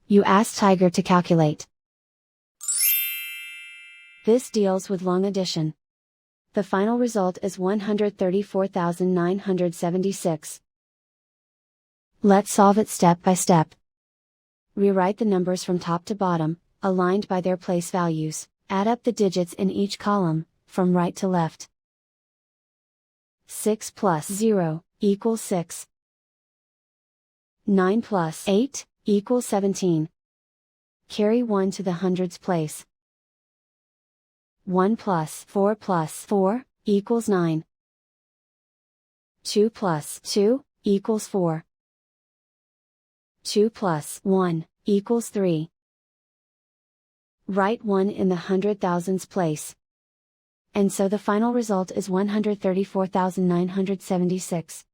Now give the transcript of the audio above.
You ask Tiger to calculate. This deals with long addition. The final result is 134,976. Let's solve it step by step. Rewrite the numbers from top to bottom, aligned by their place values. Add up the digits in each column, from right to left. 6 plus 0 equals 6. 9 plus 8 equals 17. Carry 1 to the hundreds place. 1 plus 4 equals 9. 2 plus 2 equals 4. 2 plus 1 equals 3. Write 1 in the hundred thousands place. And so the final result is 134,976.